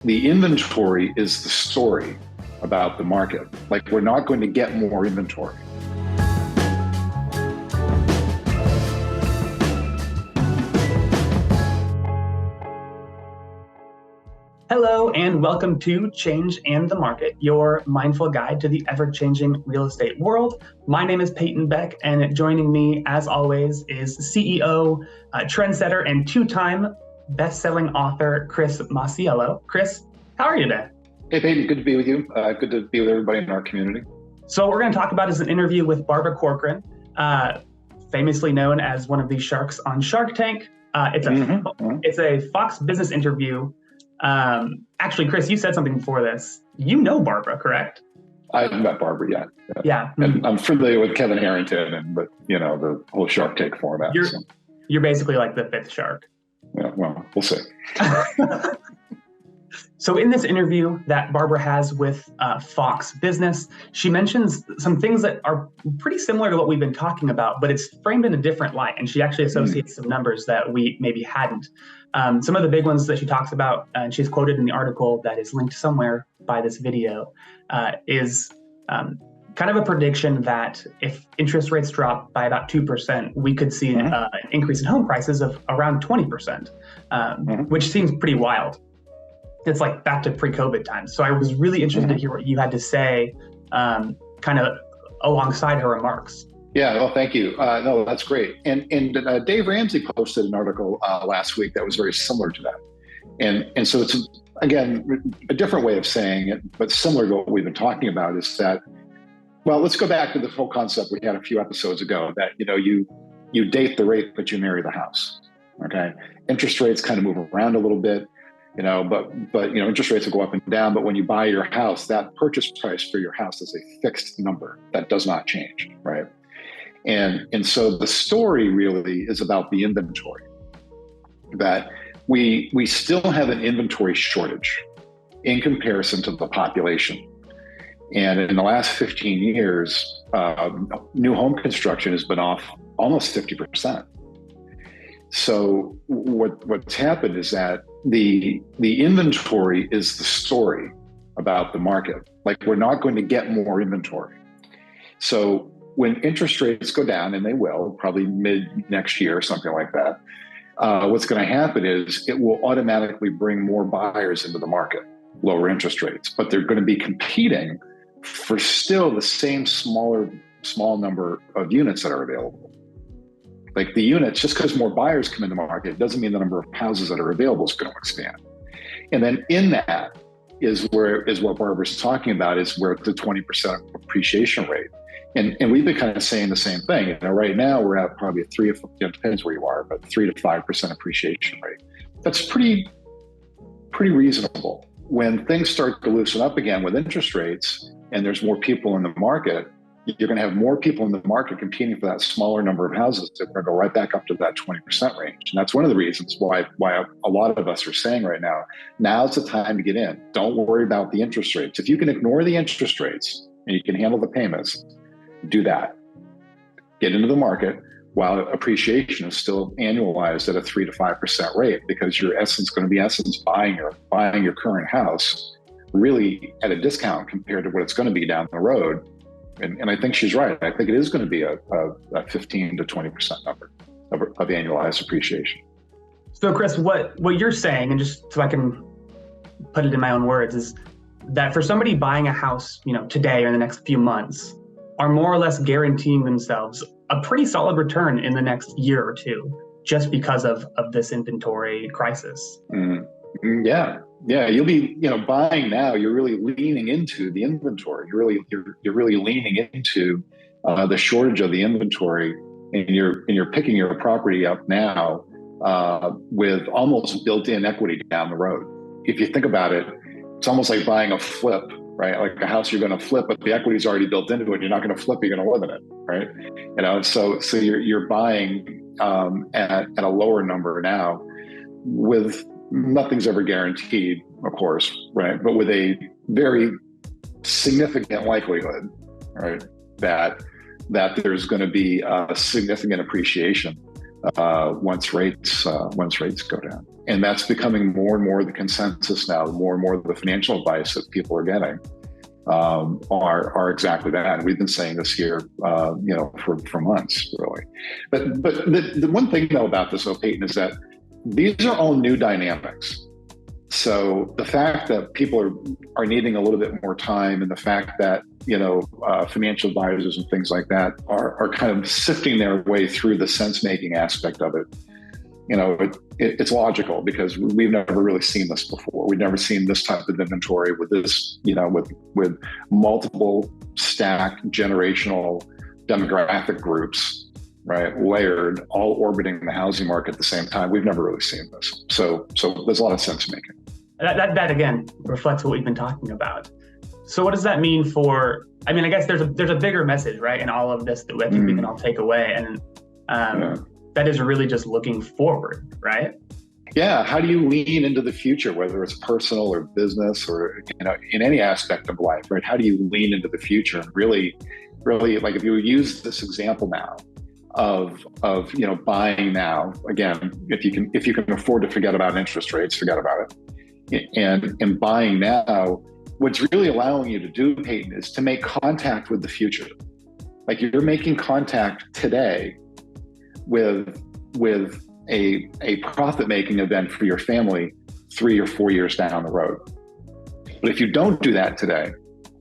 The inventory is the story about the market. Like, we're not going to get more inventory. Hello and welcome to Change and the Market, your mindful guide to the ever-changing real estate world. My name is Peyton Beck, and joining me, as always, is CEO, trendsetter, and two-time best-selling author, Chris Masiello. Chris, how are you today? Hey, Peyton, good to be with you. Good to be with everybody in our community. So what we're going to talk about is an interview with Barbra Corcoran, famously known as one of the sharks on Shark Tank. It's a Fox Business interview. Actually, Chris, you said something before this. You know Barbra, correct? I haven't met Barbra yet. Yeah. And I'm familiar with Kevin Harrington and the whole Shark Tank format. You're basically like the fifth shark. Yeah, well, we'll see. So in this interview that Barbra has with Fox Business, she mentions some things that are pretty similar to what we've been talking about, but it's framed in a different light. And she actually associates some numbers that we maybe hadn't. Some of the big ones that she talks about, and she's quoted in the article that is linked somewhere by this video, is kind of a prediction that if interest rates drop by about 2%, we could see an increase in home prices of around 20%, which seems pretty wild. It's like back to pre-COVID times. So I was really interested to hear what you had to say kind of alongside her remarks. Yeah, well, thank you. No, that's great. And Dave Ramsey posted an article last week that was very similar to that. And so it's, again, a different way of saying it, but similar to what we've been talking about is that, well, let's go back to the whole concept we had a few episodes ago that, you date the rate, but you marry the house, okay? Interest rates kind of move around a little bit. But interest rates will go up and down. But when you buy your house, that purchase price for your house is a fixed number that does not change, right? And so the story really is about the inventory. That we still have an inventory shortage in comparison to the population. And in the last 15 years, new home construction has been off almost 50%. So what's happened is that the inventory is the story about the market. Like, we're not going to get more inventory. So when interest rates go down, and they will, probably mid next year or something like that, what's going to happen is it will automatically bring more buyers into the market, lower interest rates, but they're going to be competing for still the same small number of units that are available. Like, the units, just because more buyers come in the market doesn't mean the number of houses that are available is going to expand. And then in that is what Barbara's talking about, is where the 20% appreciation rate. And we've been kind of saying the same thing. Right now we're at probably depends where you are, but 3 to 5% appreciation rate. That's pretty reasonable. When things start to loosen up again with interest rates and there's more people in the market, you're going to have more people in the market competing for that smaller number of houses. They're going to go right back up to that 20% range. And that's one of the reasons why a lot of us are saying right now, now's the time to get in. Don't worry about the interest rates. If you can ignore the interest rates and you can handle the payments, do that. Get into the market while appreciation is still annualized at a 3 to 5% rate, because your essence going to be buying your current house really at a discount compared to what it's going to be down the road. And I think she's right. I think it is going to be a 15 to 20% number of annualized appreciation. So, Chris, what you're saying, and just so I can put it in my own words, is that for somebody buying a house, today or in the next few months, are more or less guaranteeing themselves a pretty solid return in the next year or two, just because of this inventory crisis. Yeah, you'll be, buying now. You're really leaning into the inventory. You're really leaning into the shortage of the inventory, and you're picking your property up now with almost built-in equity down the road. If you think about it, it's almost like buying a flip, right? Like a house you're going to flip, but the equity is already built into it. You're not going to flip. You're going to live in it, right? So you're buying at a lower number now with. Nothing's ever guaranteed, of course, right? But with a very significant likelihood, right, that there's going to be a significant appreciation once rates go down. And that's becoming more and more the consensus now. More and more of the financial advice that people are getting are exactly that. And we've been saying this here, for months, really. But the one thing though about this, Peyton, is that these are all new dynamics. So the fact that people are needing a little bit more time, and the fact that financial advisors and things like that are kind of sifting their way through the sense-making aspect of it, it's logical, because we've never really seen this before. We've never seen this type of inventory with this, with multiple stacked generational demographic groups, right, layered, all orbiting the housing market at the same time. We've never really seen this. So there's a lot of sense making. That again reflects what we've been talking about. So what does that mean for? I mean, I guess there's a bigger message, right, in all of this that I think we can all take away, and that is really just looking forward, right? Yeah. How do you lean into the future, whether it's personal or business or in any aspect of life, right? How do you lean into the future and really, like if you use this example now of buying now, again, if you can afford to forget about interest rates, forget about it. And buying now, what's really allowing you to do, Peyton, is to make contact with the future. Like you're making contact today with a profit-making event for your family 3 or 4 years down the road. But if you don't do that today,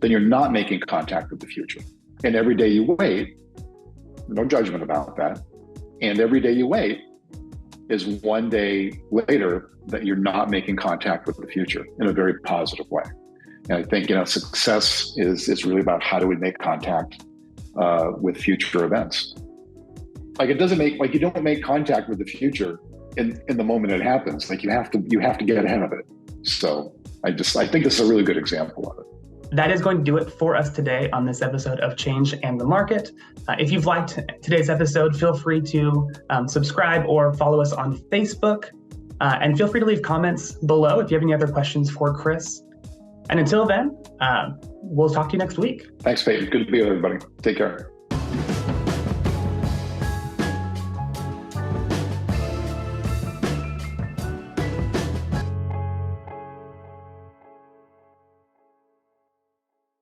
then you're not making contact with the future. And every day you wait, no judgment about that, and every day you wait is one day later that you're not making contact with the future in a very positive way. And I think, success is really about how do we make contact with future events. Like you don't make contact with the future in the moment it happens. Like you have to get ahead of it. So I think this is a really good example of it. That is going to do it for us today on this episode of Change and the Market. If you've liked today's episode, feel free to subscribe or follow us on Facebook. And feel free to leave comments below if you have any other questions for Chris. And until then, we'll talk to you next week. Thanks, Peyton. Good to be with everybody. Take care.